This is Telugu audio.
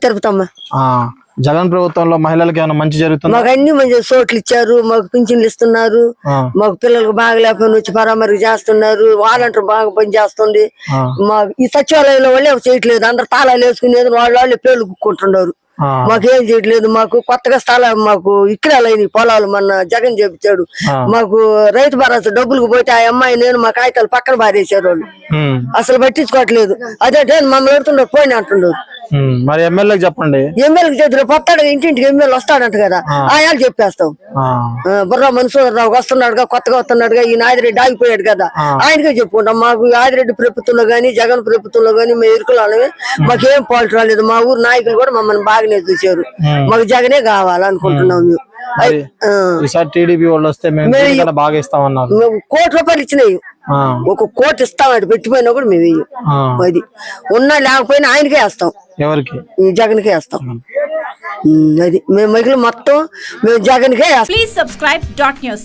తిరుపతమ్మ. జగన్ ప్రభుత్వంలో మహిళలకు ఏమైనా మంచి జరుగుతుంది? మాకు అన్ని మంచి చోట్లు ఇచ్చారు, మాకు పింఛన్లు ఇస్తున్నారు, మాకు పిల్లలకు బాగా లేకపోయినా వచ్చి పరామరి చేస్తున్నారు, వాలంటీర్ బాగా పని చేస్తుంది. మా ఈ సచివాలయంలో వాళ్ళే చేయట్లేదు, అందరు తాళాలు వేసుకునేది వాళ్ళే పేర్లు కుక్కుంటున్నారు. మాకేం చేయట్లేదు. మాకు కొత్తగా స్థలాలు మాకు ఇక్కడాలైన పొలాలు మొన్న జగన్ చేపించాడు. మాకు రైతు భరోసా డబ్బులకు పోతే ఆ అమ్మాయి నేను మా కాగితాలు పక్కన బారేసారు వాళ్ళు, అసలు పట్టించుకోవట్లేదు. అదే మమ్మల్ని పెడుతుండ్రు పోయిన అంటుండ్రు. మరి ఎమ్మెల్యేకి చెప్పండి. ఎమ్మెల్యేకి చేతులు వస్తాడు, ఇంటింటికి ఎమ్మెల్యే వస్తాడంట కదా, ఆయన చెప్పేస్తాం. బుర్రా మన్సూర్రావు వస్తున్నాడుగా, కొత్తగా వస్తున్నాడుగా, ఈ ఆదిరెడ్డి ఆగిపోయాడు కదా, ఆయనకే చెప్పుకుంటాం. మాకు ఆదిరెడ్డి ప్రభుత్వంలో గానీ జగన్ ప్రభుత్వంలో గానీ మేము ఇరుకులమే, మాకేం పాలిటీ రాలేదు. మా ఊరు నాయకులు కూడా మమ్మల్ని బాగానే చూశారు. మాకు జగనే కావాలనుకుంటున్నాం మేము. టీడీపీ వాళ్ళు వస్తే బాగా ఇస్తామన్నారు. మేము ₹1,00,00,000 ఇచ్చినాయి, ఒక 1,00,00,000 ఇస్తామంటే పెట్టిపోయినా కూడా మేము వెయ్యం. అది ఉన్నా లేకపోయినా ఆయనకే వేస్తాం, ఎవరికి? జగన్కే వేస్తాం. అది మేము మహిళలు మొత్తం మేము జగన్కే వేస్తాం. Please subscribe .news.